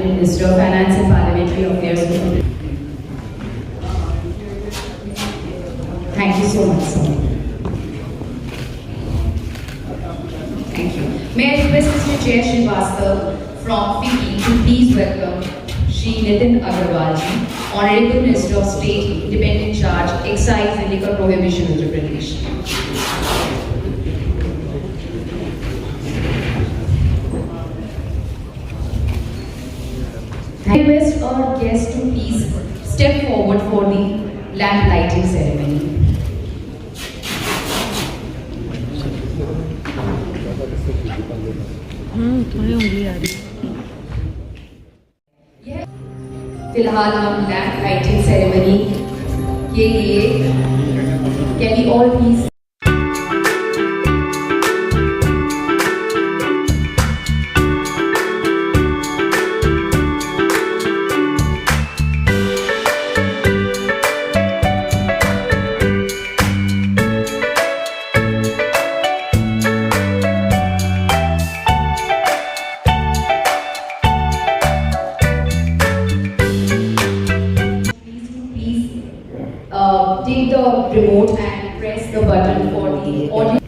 Cabinet Minister, Finance and Parliamentary Affairs. Thank you so much, sir. Thank you. May I request Mr. Jay Srivastava from FICCI to please welcome Shri Nitin Agarwal ji, Honorable Minister of State, Independent Charge, Excise and Liquor Prohibition, Uttar Pradesh. I request our guests to please step forward for the lamp lighting ceremony. थोड़ी उंगली आ रही है। फिलहाल हम lamp lighting ceremony के लिए can we all please take the remote and press the button for the audio.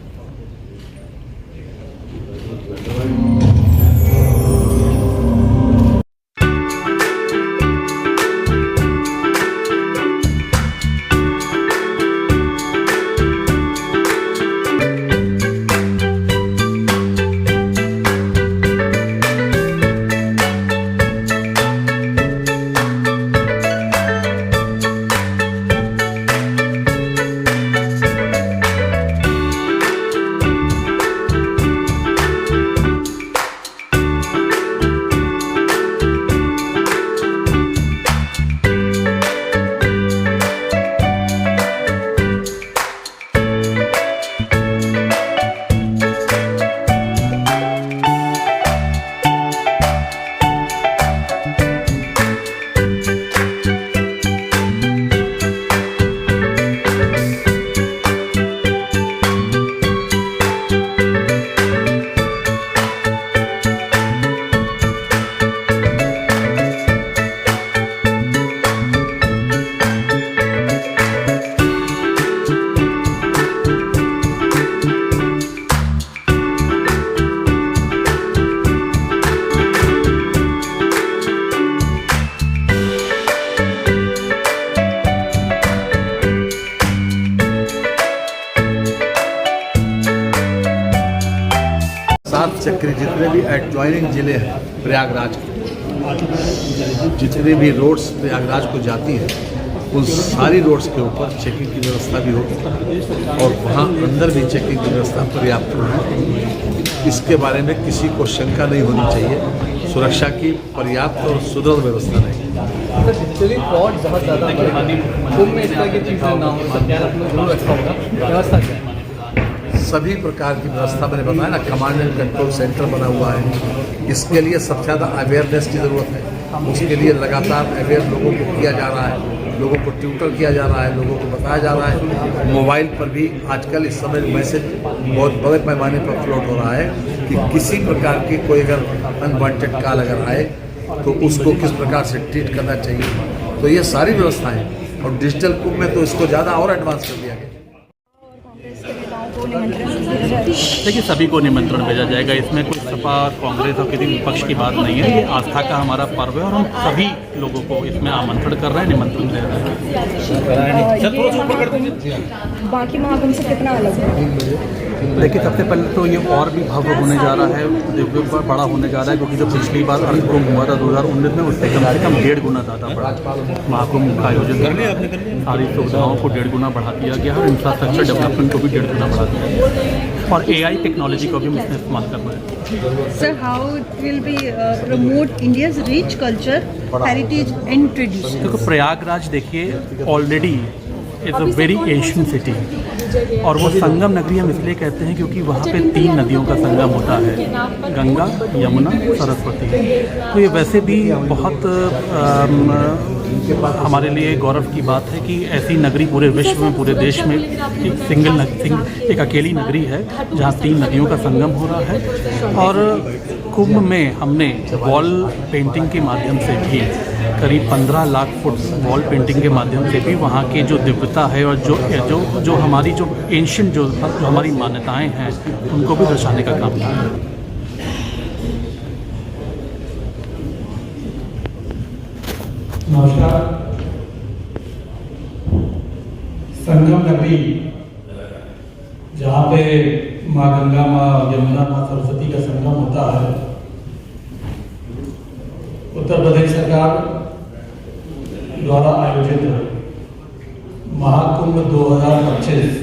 सात चक्री जितने भी एडजॉइनिंग जिले हैं प्रयागराज के, जितने भी रोड्स प्रयागराज को जाती हैं उन सारी रोड्स के ऊपर चेकिंग की व्यवस्था भी होगी और वहाँ अंदर भी चेकिंग की व्यवस्था पर्याप्त होगी। इसके बारे में किसी को शंका नहीं होनी चाहिए। सुरक्षा की पर्याप्त और सुदृढ़ व्यवस्था रहेगी। फ्रॉड बहुत ज़्यादा कुंभ में इस तरह की चीज़ें ना हो, जरूर अच्छा होगा। व्यवस्था क्या है? सभी प्रकार की व्यवस्था मैंने बताया ना, कमांड एंड कंट्रोल सेंटर बना हुआ है। इसके लिए सबसे ज़्यादा अवेयरनेस की ज़रूरत है। उसके लिए लगातार अवेयर लोगों को किया जा रहा है, लोगों को ट्यूटर किया जा रहा है, लोगों को बताया जा रहा है। मोबाइल पर भी आजकल इस समय मैसेज बहुत बड़े पैमाने पर फ्लोट हो रहा है कि किसी प्रकार की कोई अगर अनवांटेड कॉल अगर आए तो उसको किस प्रकार से ट्रीट करना चाहिए। तो ये सारी व्यवस्थाएँ, और डिजिटल कुंभ में तो इसको ज़्यादा और एडवांस कर दिया गया। देखिए, सभी को निमंत्रण भेजा जाएगा। इसमें कोई सपा कांग्रेस और किसी विपक्ष की बात नहीं है। ये आस्था का हमारा पर्व है और हम सभी लोगों को इसमें आमंत्रण कर रहे हैं, निमंत्रण दे रहे हैं। बाकी महाकुंभ से कितना अलग है? देखिए, सबसे पहले तो ये और भी भव्य होने जा रहा है, दिव्य बड़ा होने जा रहा है, क्योंकि जो पिछली बार कुंभ हुआ था 2019 में, उससे कम से कम 1.5 गुना ज़्यादा बड़ा महाकुंभ का आयोजन करने, सारी सुविधाओं को 1.5 गुना बढ़ा दिया गया है, इंफ्रास्ट्रक्चर डेवलपमेंट को भी 1.5 गुना बढ़ा दिया गया और AI टेक्नोलॉजी को भी हम इसमें इस्तेमाल कर रहे हैं। Sir, how it will be promote India's rich culture, heritage and tradition? देखो, प्रयागराज देखिए already is a very Asian city. और वो संगम नगरी हम इसलिए कहते हैं क्योंकि वहाँ पे 3 नदियों का संगम होता है, गंगा, यमुना, सरस्वती। तो ये वैसे भी बहुत हमारे लिए गौरव की बात है कि ऐसी नगरी पूरे विश्व में, पूरे देश में एक अकेली नगरी है जहाँ 3 नदियों का संगम हो रहा है। और कुंभ में हमने वॉल पेंटिंग के माध्यम से भी करीब 15 लाख फुट वॉल पेंटिंग के माध्यम से भी वहाँ की जो दिव्यता है और जो हमारी जो एंशिएंट जो हमारी मान्यताएं हैं उनको भी दर्शाने का काम किया है। नमस्कार। संगम नगरी जहाँ पे माँ गंगा, माँ यमुना, माँ सरस्वती का संगम होता है, उत्तर प्रदेश सरकार द्वारा आयोजित महाकुंभ 2025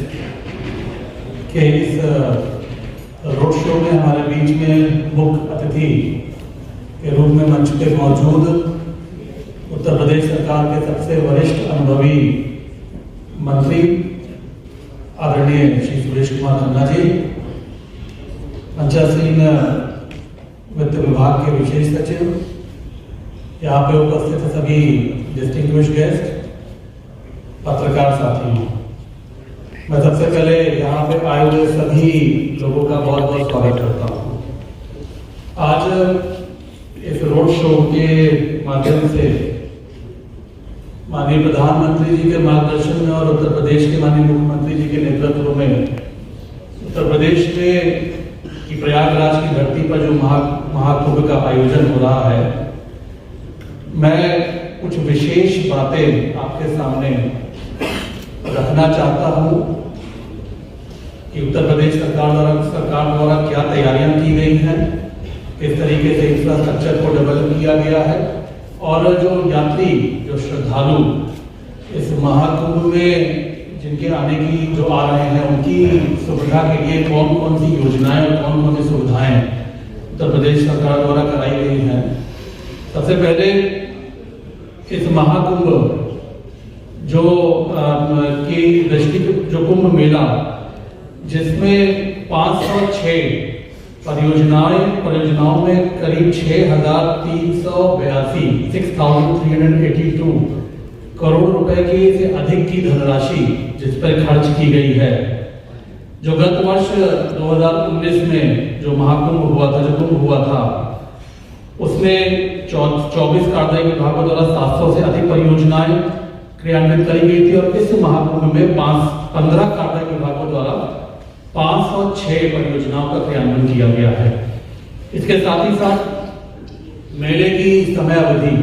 के इस रोड शो में हमारे बीच में मुख्य अतिथि के रूप में मंच पे मौजूद उत्तर प्रदेश सरकार के सबसे वरिष्ठ अनुभवी मंत्री आदरणीय श्री सुरेश कुमार खन्ना जी, पंचायत वित्त विभाग के विशेष सचिव, यहाँ पे उपस्थित सभी डिस्टिंग्विश्ड गेस्ट, पत्रकार साथियों, मैं सबसे पहले यहाँ पे आए हुए सभी लोगों का बहुत बहुत स्वागत करता हूँ। आज इस रोड शो के माध्यम से माननीय प्रधानमंत्री जी के मार्गदर्शन में और उत्तर प्रदेश के माननीय मुख्यमंत्री जी के नेतृत्व में उत्तर प्रदेश में की प्रयागराज की धरती पर जो महाकुंभ का आयोजन हो रहा है, मैं कुछ विशेष बातें आपके सामने रखना चाहता हूं कि उत्तर प्रदेश सरकार द्वारा क्या तैयारियां की गई हैं, किस तरीके से इंफ्रास्ट्रक्चर को डेवलप किया गया है और जो यात्री, जो श्रद्धालु इस महाकुंभ में जिनके आने की जो आ रहे हैं उनकी सुविधा के लिए कौन कौन सी योजनाएं और कौन कौन सी सुविधाएं उत्तर प्रदेश सरकार द्वारा कराई गई हैं। सबसे पहले इस महाकुंभ जो की दृष्टि जो कुंभ मेला, जिसमें 506 परियोजनाओं में करीब 6,382 करोड़ रुपए की से अधिक की धनराशि जिस पर खर्च की गई है। जो गत वर्ष 2019 में जो महाकुंभ हुआ था, जो कुंभ हुआ था, उसमें 24 कार्यदायी विभागों द्वारा 700 से अधिक परियोजनाएं क्रियान्वित करी गई थी और इस महाकुंभ में 15 कार्यदायी विभागों द्वारा 506 परियोजनाओं का क्रियान्वयन किया गया है। इसके साथ ही साथ मेले की समय अवधि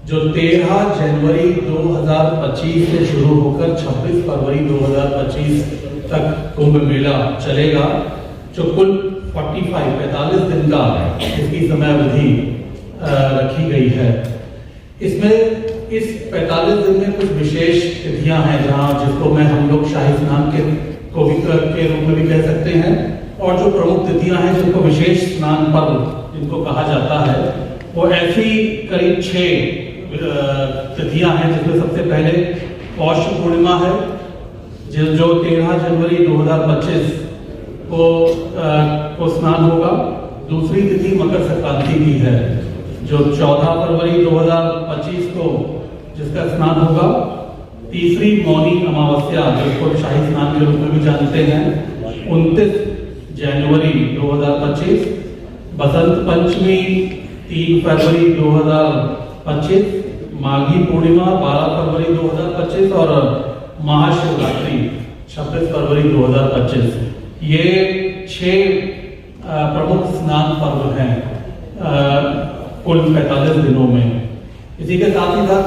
जो 13 जनवरी 2025 से शुरू होकर 26 फरवरी 2025 तक कुंभ मेला चलेगा, जो कुल 45 दिन का इसकी समय अवधि रखी गई है। इसमें इस 45 दिन में कुछ विशेष तिथियां हैं जहां जिसको हम लोग शाही स्नान के रूप में भी कह सकते हैं, और जो प्रमुख तिथियां हैं जिनको विशेष स्नान पर्व जिनको कहा जाता है, वो ऐसी करीब 6 तिथियां हैं जिसमें सबसे पहले पौष पूर्णिमा है जो 13 जनवरी 2025 को स्नान होगा। दूसरी तिथि मकर संक्रांति की है जो 14 फरवरी 2025 को जिसका स्नान होगा। तीसरी मौनी अमावस्या जिसको शाही स्नान के रूप में भी जानते हैं 29 जनवरी 2025। बसंत पंचमी 3 फरवरी 2025। माघी पूर्णिमा 12 फरवरी 2025 और महाशिवरात्रि 26 फरवरी 2025। ये 6 प्रमुख स्नान पर्व हैं कुल 45 दिनों में। इसी के साथ ही साथ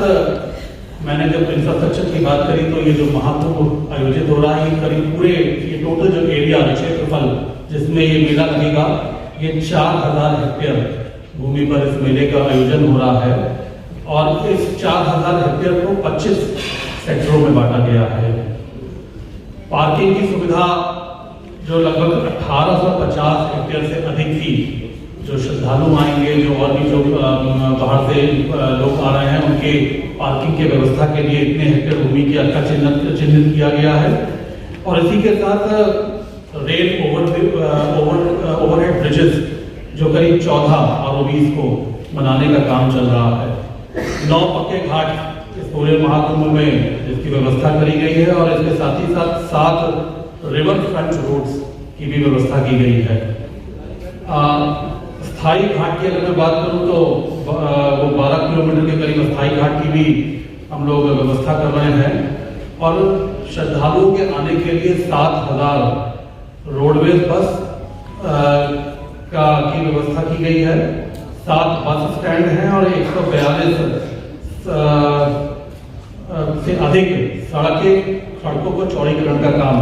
मैंने जब इंफ्रास्ट्रक्चर की बात करी तो ये जो महाकुंभ आयोजित हो रहा है, ये करीब पूरे ये टोटल जो एरिया क्षेत्रफल जिसमें ये मेला लगेगा, ये 4000 हेक्टेयर भूमि पर इस मेले का आयोजन हो रहा है और इस 4000 हेक्टेयर को 25 सेक्टरों में बांटा गया है। पार्किंग की सुविधा जो लगभग 1850 हेक्टेयर से अधिक की, जो श्रद्धालु आएंगे, जो और भी जो बाहर से लोग आ रहे हैं, उनके पार्किंग की व्यवस्था के लिए इतने हेक्टेयर भूमि की का चिन्हित किया गया है। और इसी के साथ रेल ओवरहेड ब्रिजेस जो करीब 14 ROBs को बनाने का काम चल रहा है। 9 पक्के घाट इस पूरे महाकुंभ में इसकी व्यवस्था करी गई है और इसके साथ ही साथ 7 रिवर फ्रंट रोड्स की भी व्यवस्था की गई है। स्थाई घाट की अगर मैं बात करूं तो वो 12 किलोमीटर के करीब स्थाई घाट की भी हम लोग व्यवस्था कर रहे हैं और श्रद्धालुओं के आने के लिए 7000 रोडवेज बस की व्यवस्था की गई है। 7 बस स्टैंड हैं और 142 से अधिक सड़कों को चौड़ीकरण का काम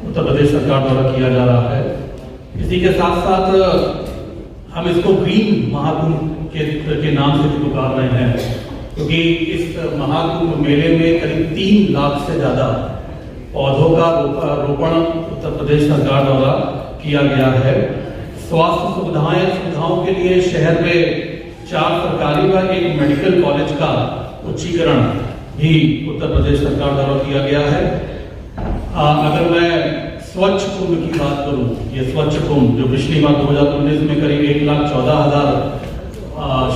उत्तर प्रदेश सरकार द्वारा किया जा रहा है। इसी के साथ साथ हम इसको ग्रीन महाकुंभ के नाम से भी पुकार रहे हैं, क्योंकि इस महाकुंभ मेले में करीब 3 लाख से ज्यादा पौधों का रोपण उत्तर प्रदेश सरकार द्वारा किया गया है। स्वास्थ्य सुविधाओं के लिए शहर में 4 सरकारी व 1 मेडिकल कॉलेज का उच्चीकरण भी उत्तर प्रदेश सरकार द्वारा किया गया है। अगर मैं स्वच्छ कुंभ की बात करूं, ये स्वच्छ कुंभ जो पिछली बार 2019 में करीब 1,14,000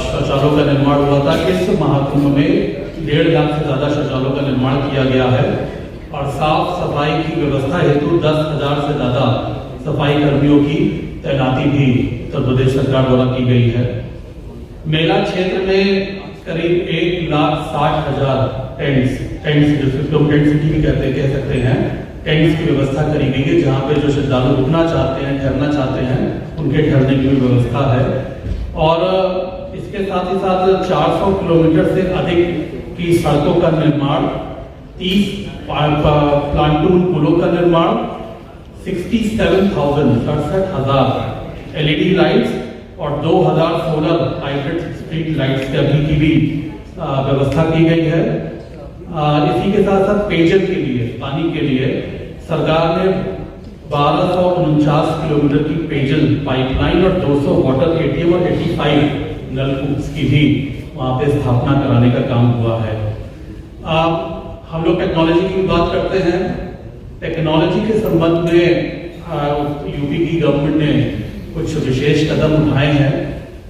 शौचालयों का निर्माण हुआ था, इस महाकुंभ में 1.5 लाख से ज्यादा शौचालयों का निर्माण किया गया है और साफ सफाई की व्यवस्था हेतु 10,000 से ज्यादा सफाई कर्मियों की तैनाती भी उत्तर प्रदेश सरकार द्वारा की गई है। मेला क्षेत्र में करीब 1,60,000 टेंट्स जिसको टेंट सिटी भी कह सकते हैं, टेंट्स की व्यवस्था करी गई है, जहाँ पे जो श्रद्धालु रुकना चाहते हैं, ठहरना चाहते हैं, उनके ठहरने की भी व्यवस्था है। और इसके साथ ही साथ 400 किलोमीटर से अधिक की सड़कों का निर्माण, 30 प्लांटून पुलों का निर्माण, 67,000 LED लाइट्स और 2,000 सोलर हाइब्रिड स्ट्रीट लाइट्स की भी व्यवस्था की गई है। इसी के साथ साथ पेयजल के लिए, पानी के लिए सरकार ने 1249 किलोमीटर की पेयजल पाइपलाइन और 200 वाटर ATM और 85 नलकूप्स की भी वहां पे स्थापना कराने का काम हुआ है। हम लोग टेक्नोलॉजी की बात करते हैं। टेक्नोलॉजी के संबंध में यूपी की गवर्नमेंट ने कुछ विशेष कदम उठाए हैं।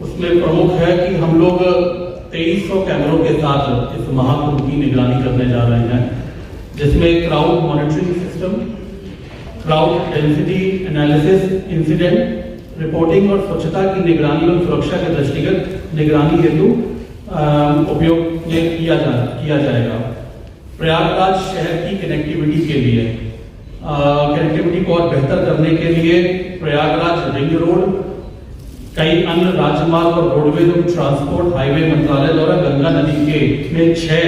उसमें प्रमुख है कि हम लोग 2300 कैमरों के साथ इस महाकुंभ की निगरानी करने जा रहे हैं, जिसमें crowd monitoring system, crowd density analysis, incident reporting और स्वच्छता की निगरानी और सुरक्षा के दृष्टिगत निगरानी हेतु उपयोग में किया जाएगा। प्रयागराज शहर की कनेक्टिविटी के लिए कनेक्टिविटी को और बेहतर करने के लिए प्रयागराज रिंग रोड, कई अन्य राजमार्ग और रोडवेज और ट्रांसपोर्ट हाईवे मंत्रालय द्वारा गंगा नदी में 6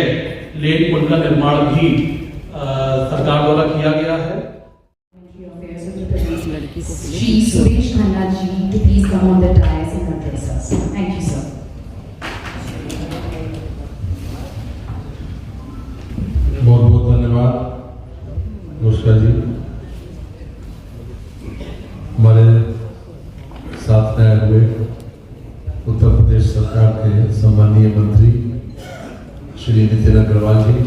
लेन पुल का निर्माण भी सरकार द्वारा किया गया है। Shri Suresh Khanna ji to please come on the dais and address us. Thank you, sir. बहुत बहुत धन्यवाद नमस्कार जी। हमारे साथ आए हुए उत्तर प्रदेश सरकार के सम्मानीय मंत्री श्री नितिन अग्रवाल जी,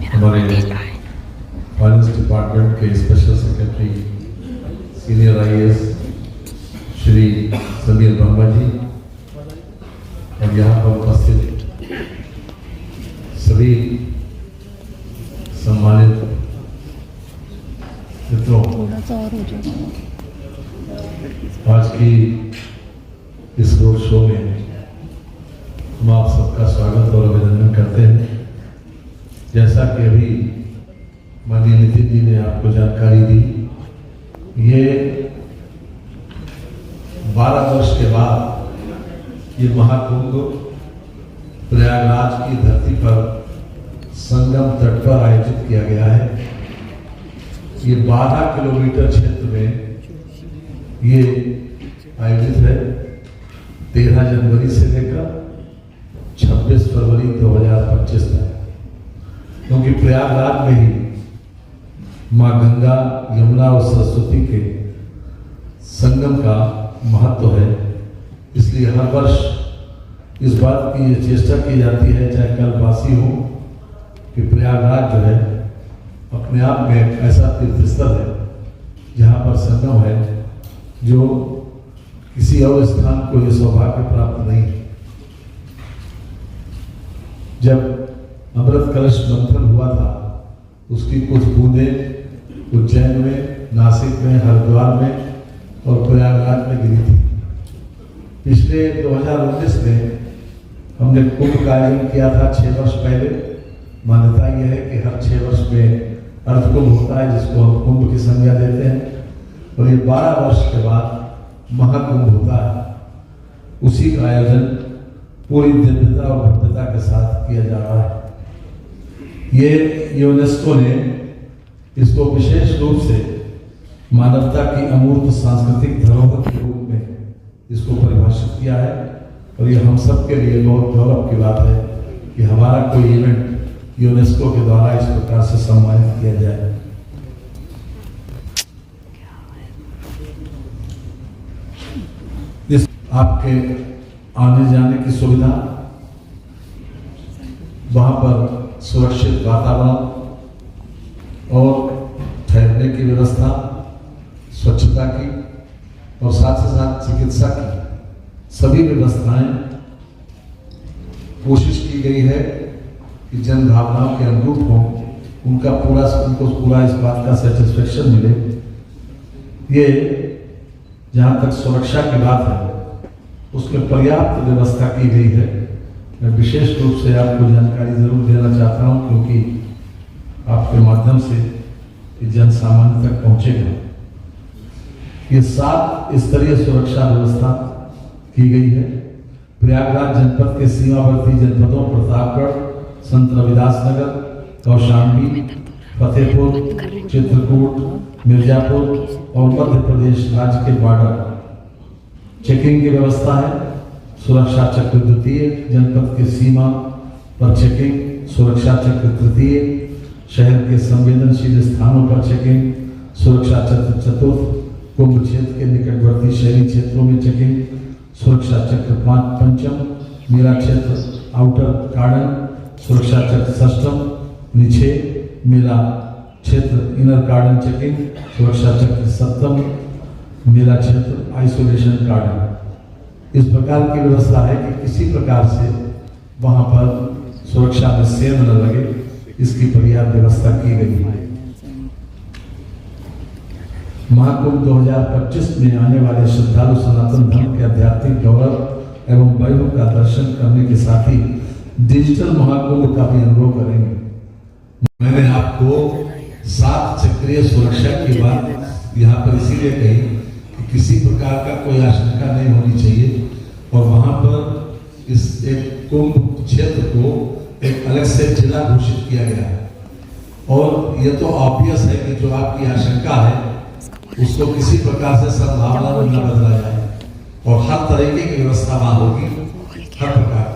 हमारे फाइनेंस डिपार्टमेंट के special secretary senior IAS Shri Samir Brahma ji, और यहाँ पर उपस्थित सभी सम्मानित मित्रों, आज की इस रोड शो में हम आप सबका स्वागत और अभिनंदन करते हैं। जैसा कि अभी माननीय नितिन जी ने आपको जानकारी दी, ये 12 वर्ष के बाद ये महाकुंभ प्रयागराज की धरती पर संगम तट पर आयोजित किया गया है। ये 12 किलोमीटर क्षेत्र में ये आयोजित है। 13 जनवरी से लेकर 26 फरवरी 2025 तक, क्योंकि प्रयागराज में ही माँ गंगा, यमुना और सरस्वती के संगम का महत्व है। इसलिए हर वर्ष इस बात की चेष्टा की जाती है, चाहे कल्पवासी हो, कि प्रयागराज जो है अपने आप में एक ऐसा तीर्थस्थल है जहाँ पर संगम है जो किसी और स्थान को यह सौभाग्य प्राप्त नहीं है। जब अमृत कलश मंथन हुआ था उसकी कुछ बूंदें उज्जैन में, नासिक में, हरिद्वार में और प्रयागराज में गिरी थी। पिछले 2019 में हमने कुंभ का आयोजन किया था 6 वर्ष पहले। मान्यता यह है कि हर 6 वर्ष में अर्धकुंभ होता है जिसको हम कुंभ की संज्ञा देते हैं, और ये 12 वर्ष के बाद महाकुंभ होता है। उसी का आयोजन पूरी दिव्यता और भव्यता के साथ किया जा रहा है। ये यूनेस्को ने इसको विशेष रूप से मानवता की अमूर्त सांस्कृतिक धरोहर के रूप में इसको परिभाषित किया है, और ये हम सब के लिए बहुत गौरव की बात है कि हमारा कोई इवेंट यूनेस्को के द्वारा इस प्रकार से सम्मानित किया जाए। इस आपके आने जाने की सुविधा, वहां पर सुरक्षित वातावरण और ठहरने की व्यवस्था, स्वच्छता की और साथ ही साथ चिकित्सा की सभी व्यवस्थाएं कोशिश की गई है कि जन भावनाओं के अनुरूप हो, उनको पूरा इस बात का सेटिस्फेक्शन मिले। ये जहाँ तक सुरक्षा की बात है उसमें पर्याप्त व्यवस्था की गई है। मैं विशेष रूप से आपको जानकारी जरूर देना चाहता हूँ क्योंकि आपके माध्यम से जन सामान्य तक पहुँचेगा। ये 7 स्तरीय सुरक्षा व्यवस्था की गई है। प्रयागराज जनपद के सीमावर्ती जनपदों प्रतापगढ़, संत रविदास नगर, कौशाम्बी, फतेहपुर, चित्रकूट, मिर्जापुर और मध्य प्रदेश राज्य के बॉर्डर चेकिंग की व्यवस्था है। सुरक्षा चक्र द्वितीय जनपद के सीमा पर चेकिंग, सुरक्षा चक्र तृतीय शहर के संवेदनशील स्थानों पर चेकिंग, सुरक्षा चक्र चतुर्थ कुंभ क्षेत्र के निकटवर्ती शहरी क्षेत्रों में चेकिंग, सुरक्षा चक्र पंचम मेला क्षेत्र आउटर गार्डन, सुरक्षा चक्र षष्ठम निछे मेला क्षेत्र इनर गार्डन चेकिंग, सुरक्षा चक्र सप्तम मेला क्षेत्र आइसोलेशन गार्डन। इस प्रकार की व्यवस्था है कि किसी प्रकार से वहां पर सुरक्षा में सेंध न लगे, इसकी पर्याप्त व्यवस्था की गई है। महाकुंभ 2025 में आने वाले श्रद्धालु सनातन धर्म के आध्यात्मिक गौरव एवं वैभव का दर्शन करने के साथ ही डिजिटल महाकुंभ का भी अनुभव करेंगे। मैंने आपको 7 चक्रीय सुरक्षा की बात यहाँ पर इसीलिए कही कि किसी प्रकार का कोई आशंका नहीं होनी चाहिए, और वहां पर इस एक कुंभ क्षेत्र को एक अलग से जिला घोषित किया गया है। और ये तो ऑब्वियस है कि जो आपकी आशंका है उसको किसी प्रकार से संभावना में न बदला जाए, और हर तरीके की व्यवस्था वहां होगी, हर प्रकार